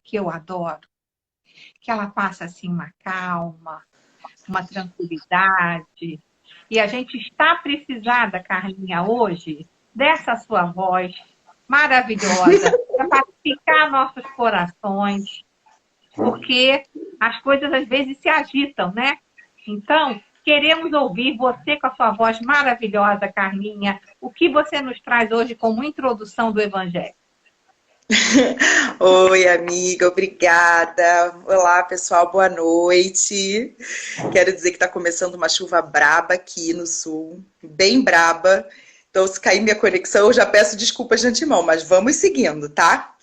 que eu adoro, que ela passa assim uma calma, uma tranquilidade. E a gente está precisada, Carlinha, hoje, dessa sua voz maravilhosa para pacificar nossos corações, porque as coisas às vezes se agitam, né? Então, queremos ouvir você com a sua voz maravilhosa, Carlinha. O que você nos traz hoje como introdução do Evangelho? Oi, amiga, obrigada. Olá, pessoal, boa noite. Quero dizer que está começando uma chuva braba aqui no sul, bem braba. Então, se cair minha conexão, eu já peço desculpas de antemão, mas vamos seguindo, tá?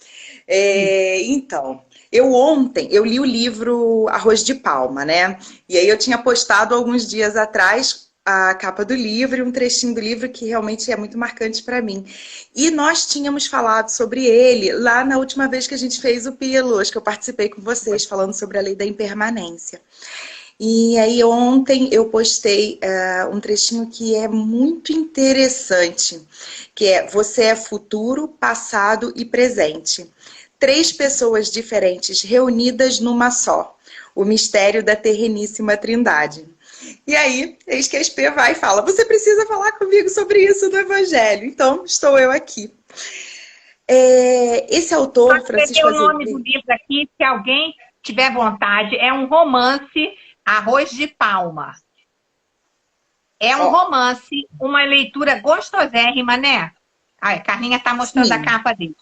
Então, ontem eu li o livro Arroz de Palma, né? E aí eu tinha postado alguns dias atrás a capa do livro e um trechinho do livro que realmente é muito marcante para mim. E nós tínhamos falado sobre ele lá na última vez que a gente fez o Pílulas, que eu participei com vocês, falando sobre a lei da impermanência. E aí ontem eu postei um trechinho que é muito interessante, que é: você é futuro, passado e presente. 3 pessoas diferentes reunidas numa só. O mistério da terreníssima trindade. E aí, eis que a SP vai e fala: você precisa falar comigo sobre isso no Evangelho. Então, estou eu aqui. Esse autor, Francisco Azevedo, o nome do Azevedo... livro aqui, se alguém tiver vontade, é um romance, Arroz de Palma. É um romance, uma leitura gostosérrima, né? A Carlinha está mostrando a capa dele.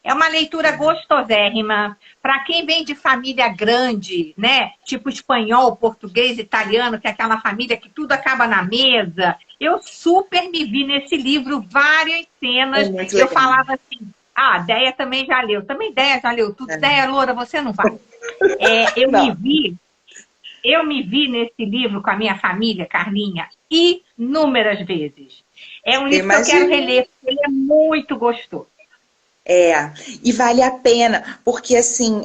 É uma leitura gostosérrima para quem vem de família grande, né? Tipo espanhol, português, italiano, que é aquela família que tudo acaba na mesa. Eu super me vi nesse livro, várias cenas. Eu falava assim: ah, Déia também já leu. Também Déia já leu tudo. Déia, Loura, você não vai. Eu me vi nesse livro com a minha família, Carlinha, inúmeras vezes. É um livro que eu quero reler, porque ele é muito gostoso. E vale a pena, porque assim,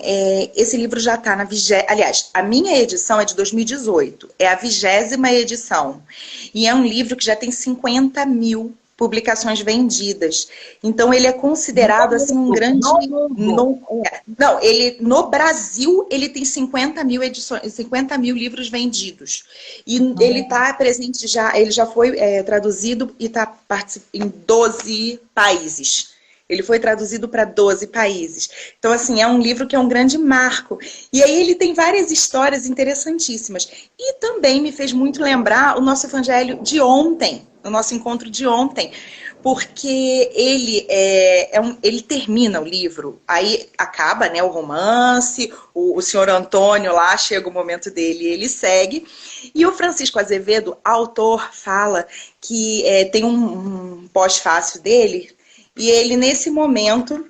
esse livro já está na 20ª... Aliás, a minha edição é de 2018, é a 20ª edição. E é um livro que já tem 50 mil publicações vendidas. Então, ele é considerado assim um grande... No Brasil, ele tem 50 mil edições, 50 mil livros vendidos. E ele está presente já, ele já foi traduzido e está em 12 países. Ele foi traduzido para 12 países. Então, assim, é um livro que é um grande marco. E aí ele tem várias histórias interessantíssimas. E também me fez muito lembrar o nosso evangelho de ontem, o nosso encontro de ontem. Porque ele termina o livro, aí acaba, né, o romance, o senhor Antônio lá, chega o momento dele, ele segue. E o Francisco Azevedo, autor, fala que tem um pós-fácil dele. E ele, nesse momento,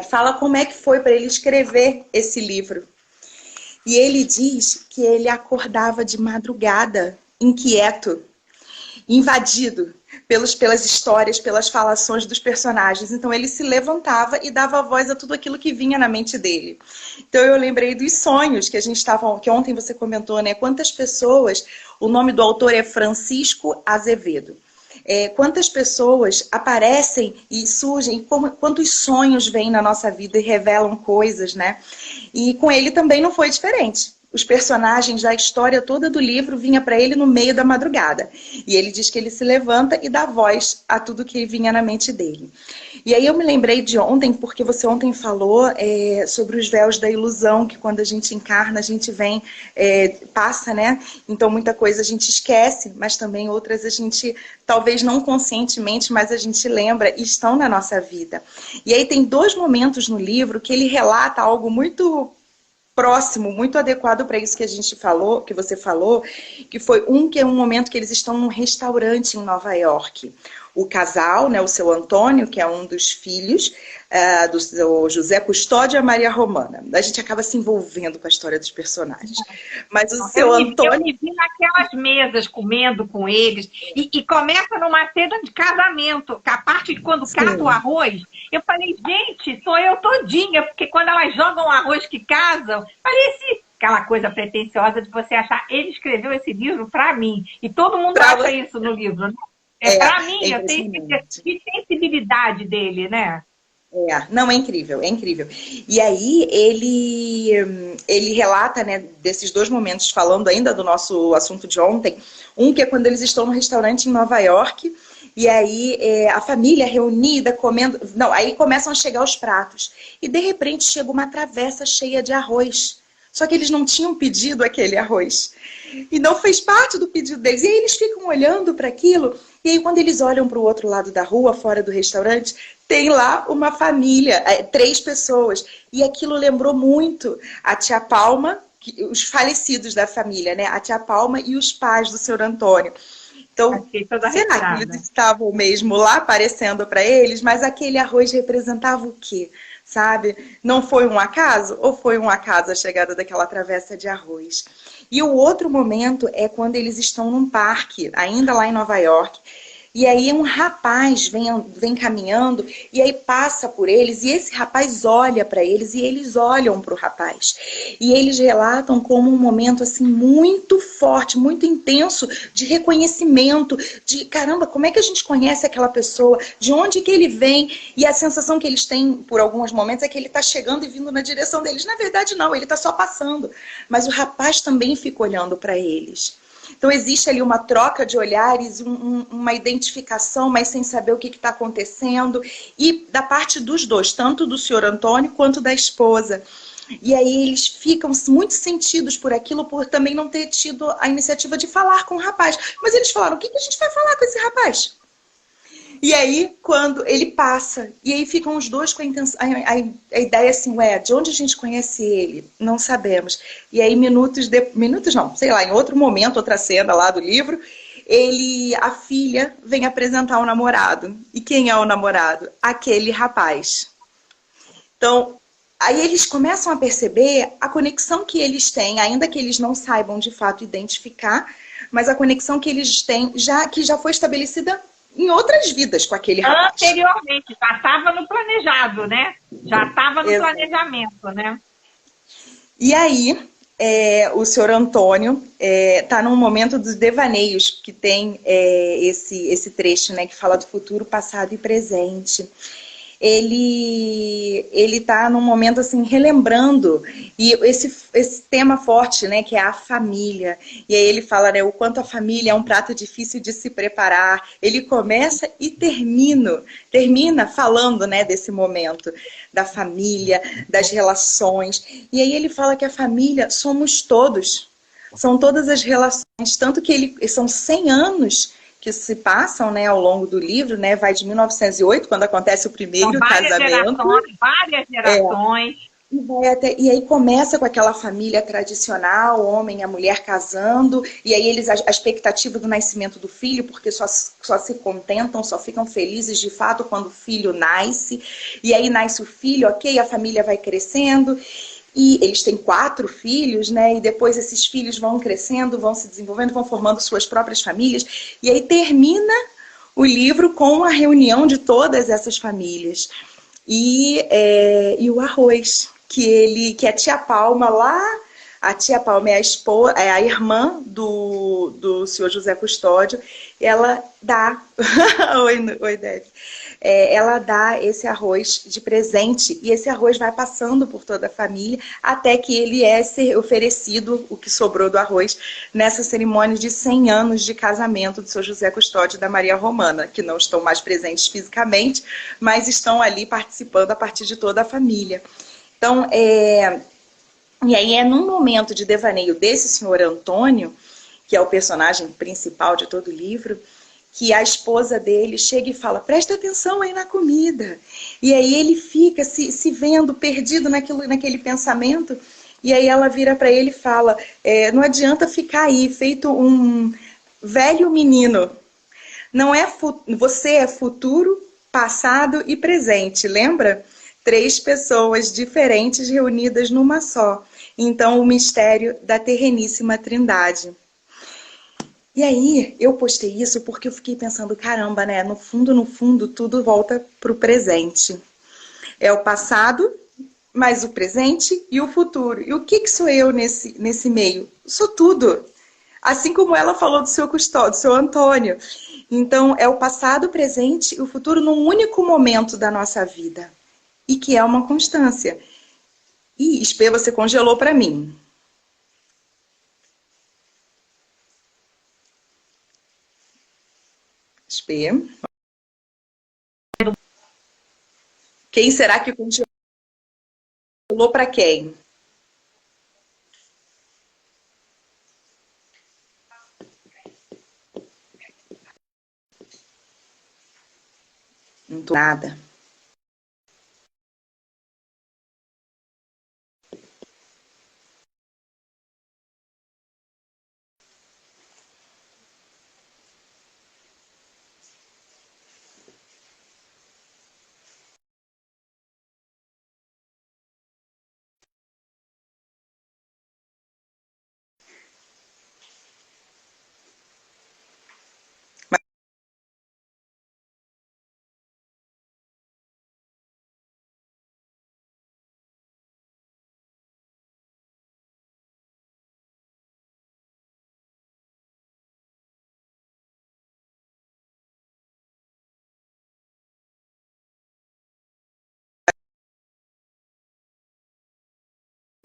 fala como é que foi para ele escrever esse livro. E ele diz que ele acordava de madrugada, inquieto, invadido pelas histórias, pelas falações dos personagens. Então ele se levantava e dava voz a tudo aquilo que vinha na mente dele. Então eu lembrei dos sonhos que ontem você comentou, né? Quantas pessoas, o nome do autor é Francisco Azevedo. Quantas pessoas aparecem e surgem, quantos sonhos vêm na nossa vida e revelam coisas, né? E com ele também não foi diferente. Os personagens da história toda do livro vinha para ele no meio da madrugada. E ele diz que ele se levanta e dá voz a tudo que vinha na mente dele. E aí eu me lembrei de ontem, porque você ontem falou sobre os véus da ilusão, que quando a gente encarna, a gente vem, passa, né? Então muita coisa a gente esquece, mas também outras a gente, talvez não conscientemente, mas a gente lembra e estão na nossa vida. E aí tem 2 momentos no livro que ele relata algo muito próximo, muito adequado para isso que a gente falou, que você falou, que é um momento que eles estão num restaurante em Nova York. O casal, né, o seu Antônio, que é um dos filhos do José Custódio e a Maria Romana. A gente acaba se envolvendo com a história dos personagens. Mas o seu Antônio... Eu me vi naquelas mesas comendo com eles. E começa numa cena de casamento. A parte de quando casa o arroz. Eu falei, gente, sou eu todinha. Porque quando elas jogam o arroz que casam, parece aquela coisa pretensiosa de você achar. Ele escreveu esse livro para mim. E todo mundo acha isso no livro, né? Para mim, eu tenho que sensibilidade dele, né? Não, é incrível, é incrível. E aí ele relata, né, desses dois momentos, falando ainda do nosso assunto de ontem, um que é quando eles estão no restaurante em Nova York, e aí a família reunida, comendo... Não, aí começam a chegar os pratos. E de repente chega uma travessa cheia de arroz. Só que eles não tinham pedido aquele arroz. E não fez parte do pedido deles. E aí eles ficam olhando para aquilo, e aí quando eles olham para o outro lado da rua, fora do restaurante, tem lá uma família, 3 pessoas. E aquilo lembrou muito a tia Palma, os falecidos da família, né? A tia Palma e os pais do senhor Antônio. Então, será que eles estavam mesmo lá aparecendo para eles? Mas aquele arroz representava o quê? Sabe? Não foi um acaso? Ou foi um acaso a chegada daquela travessa de arroz? E o outro momento é quando eles estão num parque, ainda lá em Nova York, e aí um rapaz vem caminhando e aí passa por eles e esse rapaz olha para eles e eles olham para o rapaz. E eles relatam como um momento assim muito forte, muito intenso de reconhecimento, de caramba, como é que a gente conhece aquela pessoa, de onde que ele vem? E a sensação que eles têm por alguns momentos é que ele está chegando e vindo na direção deles. Na verdade não, ele está só passando. Mas o rapaz também fica olhando para eles. Então existe ali uma troca de olhares, uma identificação, mas sem saber o que está acontecendo. E da parte dos dois, tanto do senhor Antônio quanto da esposa. E aí eles ficam muito sentidos por aquilo, por também não ter tido a iniciativa de falar com o rapaz. Mas eles falaram, o que a gente vai falar com esse rapaz? E aí, quando ele passa, e aí ficam os dois com a intenção, a ideia assim, de onde a gente conhece ele? Não sabemos. E aí, minutos não, sei lá, em outro momento, outra cena lá do livro, a filha vem apresentar o namorado. E quem é o namorado? Aquele rapaz. Então, aí eles começam a perceber a conexão que eles têm, ainda que eles não saibam de fato identificar, mas a conexão que eles têm, que já foi estabelecida em outras vidas com aquele rapaz. Anteriormente, já estava no planejado, né? Já estava no planejamento, né? E aí, o senhor Antônio está num momento dos devaneios, que tem esse trecho, né, que fala do futuro, passado e presente. Ele está num momento assim, relembrando, e esse tema forte, né, que é a família. E aí ele fala, né, o quanto a família é um prato difícil de se preparar. Ele começa e termina falando, né, desse momento da família, das relações. E aí ele fala que a família somos todos, são todas as relações, tanto que são 100 anos que se passam, né, ao longo do livro, né, vai de 1908, quando acontece o primeiro casamento. Várias gerações. E aí começa com aquela família tradicional, o homem e a mulher casando, e aí a expectativa do nascimento do filho, porque só se contentam, só ficam felizes de fato quando o filho nasce, e aí nasce o filho, ok, a família vai crescendo, e eles têm 4 filhos, né? E depois esses filhos vão crescendo, vão se desenvolvendo, vão formando suas próprias famílias. E aí termina o livro com a reunião de todas essas famílias. E o arroz, que a tia Palma lá... A tia Palma é a irmã do senhor José Custódio. Ela dá... Oi, Débora. Ela dá esse arroz de presente e esse arroz vai passando por toda a família até que ele ser oferecido, o que sobrou do arroz, nessa cerimônia de 100 anos de casamento do seu José Custódio e da Maria Romana, que não estão mais presentes fisicamente, mas estão ali participando a partir de toda a família. Então, e aí num momento de devaneio desse senhor Antônio, que é o personagem principal de todo o livro, que a esposa dele chega e fala, presta atenção aí na comida. E aí ele fica se vendo perdido naquele pensamento, e aí ela vira para ele e fala, não adianta ficar aí, feito um velho menino. Não é você é futuro, passado e presente, lembra? 3 pessoas diferentes reunidas numa só. Então, o mistério da terreníssima Trindade. E aí, eu postei isso porque eu fiquei pensando, caramba, né? No fundo, tudo volta para o presente. É o passado, mas o presente e o futuro. E o que sou eu nesse meio? Sou tudo. Assim como ela falou do seu Custódio, do seu Antônio. Então, é o passado, o presente e o futuro num único momento da nossa vida. e que é uma constância. E, Spê, você congelou para mim. Spê. Quem será que congelou para quem? Não tô nada.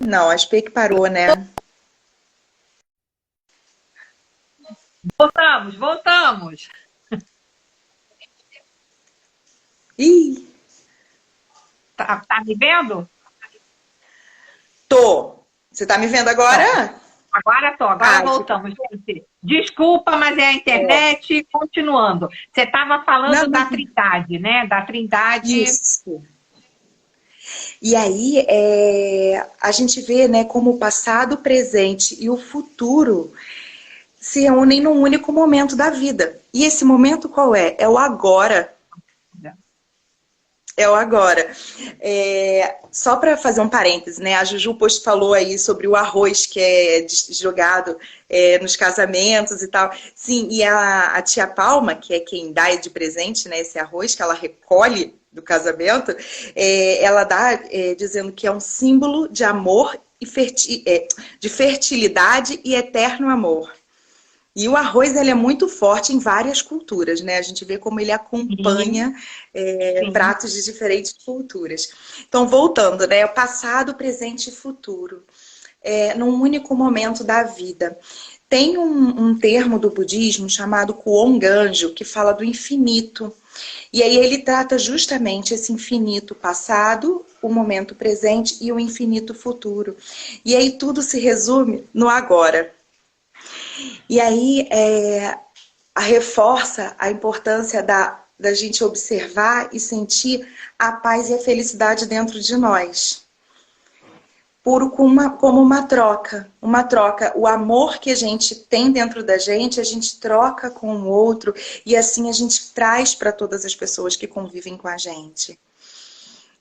Não, a Spê que parou, né? Voltamos, voltamos. Ih, Tá me vendo? tô. Você tá me vendo agora? Agora voltamos, gente. Desculpa, mas é a internet. Continuando. Você estava falando da Trindade, né? Da Trindade. Isso. E aí, a gente vê, né, como o passado, o presente e o futuro se unem num único momento da vida. E esse momento qual é? É o agora. É o agora. Só para fazer um parêntese, né? A Juju Posto falou aí sobre o arroz que é jogado nos casamentos e tal. Sim, e a tia Palma, que é quem dá de presente, né, esse arroz que ela recolhe do casamento, ela dá dizendo que é um símbolo de amor e de fertilidade e eterno amor. E o arroz, ele é muito forte em várias culturas, né? A gente vê como ele acompanha pratos de diferentes culturas. Então, voltando, né? O passado, presente e futuro. Num único momento da vida. Tem um termo do budismo chamado Kuon-ganjo, que fala do infinito. E aí ele trata justamente esse infinito passado, o momento presente e o infinito futuro. E aí tudo se resume no agora. E aí reforça a importância da gente observar e sentir a paz e a felicidade dentro de nós. Puro como uma troca. Uma troca. O amor que a gente tem dentro da gente, a gente troca com o outro e assim a gente traz para todas as pessoas que convivem com a gente.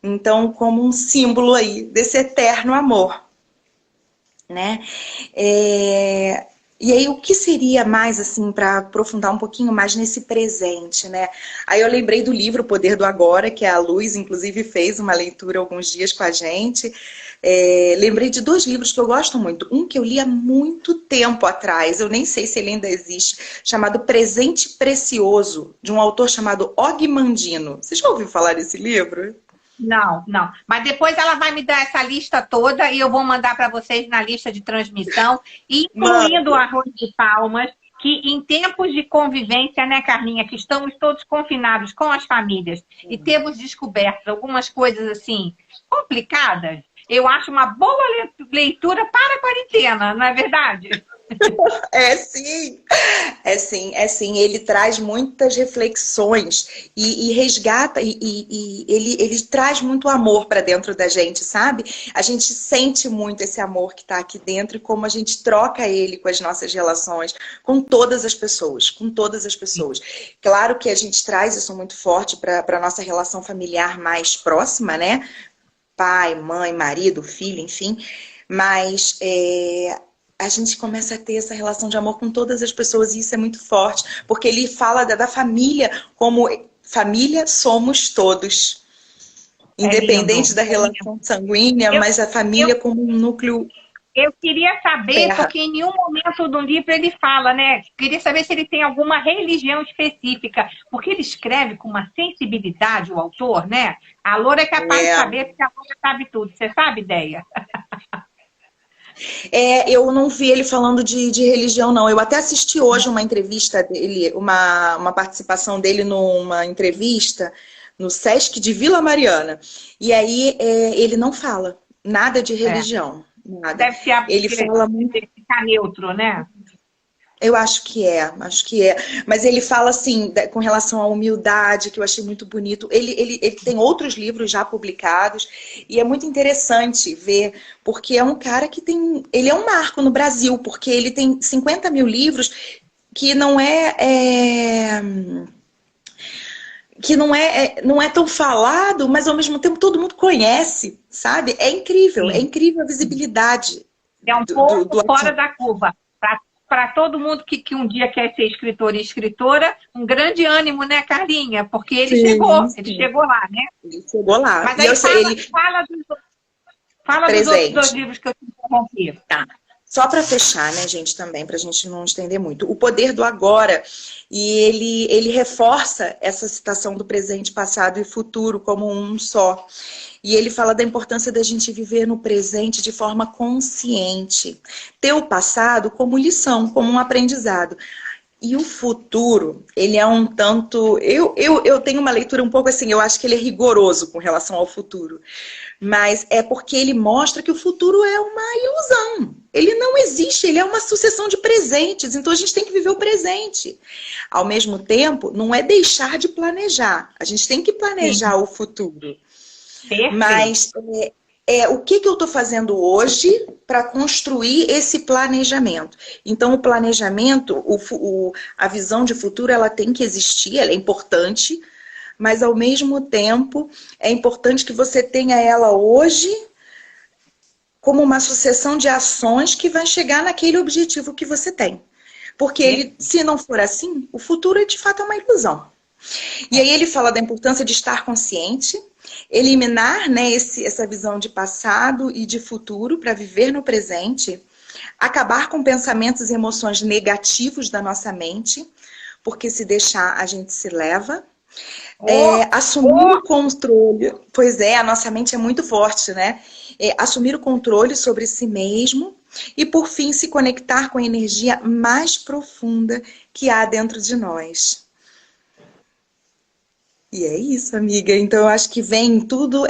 Então, como um símbolo aí desse eterno amor, né? E aí, o que seria mais, assim, para aprofundar um pouquinho mais nesse presente, né? Aí eu lembrei do livro O Poder do Agora, que a Luz, inclusive, fez uma leitura alguns dias com a gente. Lembrei de 2 livros que eu gosto muito. Um que eu li há muito tempo atrás, eu nem sei se ele ainda existe, chamado Presente Precioso, de um autor chamado Og Mandino. Você já ouviu falar desse livro? Não, não. Mas depois ela vai me dar essa lista toda e eu vou mandar para vocês na lista de transmissão, incluindo o arroz de palmas, que em tempos de convivência, né, Carlinha, que estamos todos confinados com as famílias e temos descoberto algumas coisas assim complicadas, eu acho uma boa leitura para a quarentena, não é verdade? Sim, sim. Ele traz muitas reflexões e resgata, ele traz muito amor para dentro da gente, sabe? A gente sente muito esse amor que está aqui dentro e como a gente troca ele com as nossas relações, com todas as pessoas, com todas as pessoas. Claro que a gente traz isso muito forte para a nossa relação familiar mais próxima, né? Pai, mãe, marido, filho, enfim, mas a gente começa a ter essa relação de amor com todas as pessoas e isso é muito forte, porque ele fala da família como família somos todos, independente da relação sanguínea, mas a família como um núcleo Eu queria saber, Terra. porque em nenhum momento do livro ele fala, né? Queria saber se ele tem alguma religião específica, porque ele escreve com uma sensibilidade, o autor, né? A Loura é capaz de É, saber, porque a Loura sabe tudo. Você sabe, ideia? eu não vi ele falando de religião, não. Eu até assisti hoje uma entrevista dele, uma participação dele numa entrevista no Sesc de Vila Mariana. E aí ele não fala nada de É. religião, nada. Deve ser Ele fala muito. deve ficar neutro, né? Eu acho que é, acho que é. Mas ele fala assim, com relação à humildade, que eu achei muito bonito. Ele tem outros livros já publicados e é muito interessante ver, porque é um cara que tem. Ele é um marco no Brasil, porque ele tem 50 mil livros que não é tão falado, mas ao mesmo tempo todo mundo conhece, sabe? É Sim. incrível a visibilidade É um do pouco fora autor. da curva. Para todo mundo que um dia quer ser escritor e escritora, um grande ânimo, né, Carlinha? Porque Sim, ele sim. chegou lá, né? Ele chegou lá. Mas E aí eu sei, ele fala dos outros dois presente. livros que eu te interrompi. Tá. Só para fechar, né, gente, também, para a gente não estender muito. O poder do agora. E ele reforça essa citação do presente, passado e futuro como um só. E ele fala da importância da gente viver no presente de forma consciente. Ter o passado como lição, como um aprendizado. E o futuro, ele é um tanto. Eu tenho uma leitura um pouco assim, eu acho que ele é rigoroso com relação ao futuro. Mas é porque ele mostra que o futuro é uma ilusão. Ele não existe, ele é uma sucessão de presentes. Então a gente tem que viver o presente. Ao mesmo tempo, não é deixar de planejar. A gente tem que Sim, planejar o futuro. perfeito. Mas o que eu estou fazendo hoje para construir esse planejamento? Então, o planejamento, a visão de futuro, ela tem que existir, ela é importante, mas ao mesmo tempo é importante que você tenha ela hoje como uma sucessão de ações que vai chegar naquele objetivo que você tem. Porque ele, se não for assim, o futuro de fato é uma ilusão. E aí ele fala da importância de estar consciente, eliminar, né, essa visão de passado e de futuro para viver no presente, acabar com pensamentos e emoções negativos da nossa mente, porque se deixar a gente se leva. Oh, Assumir o controle. Pois é, a nossa mente é muito forte, né? Assumir o controle sobre si mesmo e, por fim, se conectar com a energia mais profunda que há dentro de nós. E é isso, amiga. Então, eu acho que vem tudo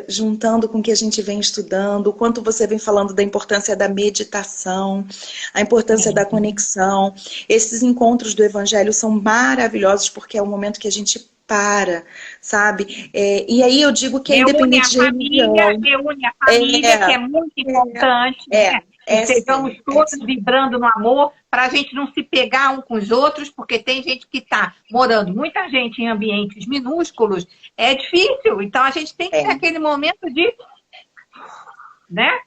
juntando com o que a gente vem estudando, o quanto você vem falando da importância da meditação, a importância da sim. conexão. Esses encontros do Evangelho são maravilhosos porque é o momento que a gente para, sabe? E aí eu digo que é independente de religião. Reúne a família, que É, é muito importante, é, né? Que estejamos sim, é todos sim. vibrando no amor, para a gente não se pegar um com os outros, porque tem gente que está morando, muita gente em ambientes minúsculos, é difícil. Então a gente tem que ter É. aquele momento de, né?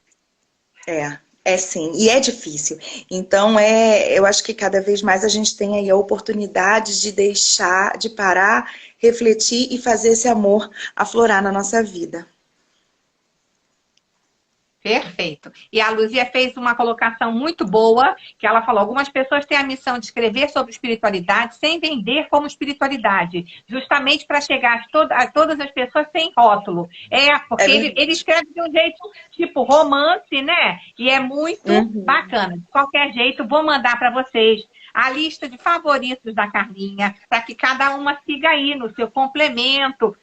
É sim, e é difícil. Então, eu acho que cada vez mais a gente tem aí a oportunidade de deixar, de parar, refletir e fazer esse amor aflorar na nossa vida. Perfeito. E a Luzia fez uma colocação muito boa, que ela falou: algumas pessoas têm a missão de escrever sobre espiritualidade sem vender como espiritualidade, justamente para chegar a todas as pessoas sem rótulo. É Porque ele verdade. escreve de um jeito tipo romance, né? E é muito Uhum. bacana. De qualquer jeito, vou mandar para vocês a lista de favoritos da Carlinha, para que cada uma siga aí no seu complemento,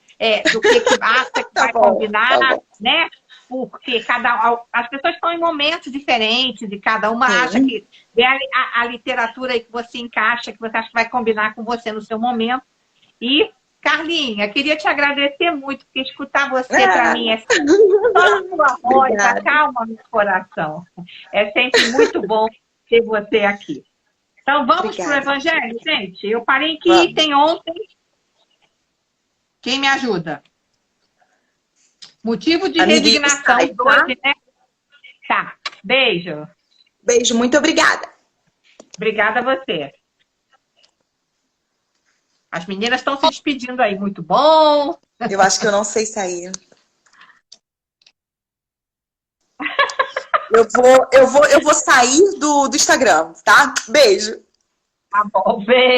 do que acha que Tá vai bom, combinar, tá bom. né? Porque as pessoas estão em momentos diferentes e cada uma acha Sim. que é a literatura aí que você encaixa, que você acha que vai combinar com você no seu momento. E, Carlinha, queria te agradecer muito, porque escutar você, para Ah, mim, é só a sua voz, obrigada. acalma meu coração. É sempre muito bom ter você aqui. Então, vamos para o Obrigada. Evangelho, gente? Eu parei em que Vamos. item ontem? Quem me ajuda? Motivo de Amiguinho, resignação sai, tá? 12, né? Tá. Beijo. Beijo, muito obrigada. Obrigada a você. As meninas estão se despedindo aí. Muito bom. Eu acho que eu não sei sair. Eu vou sair do Instagram, tá? Beijo. Tá bom, beijo.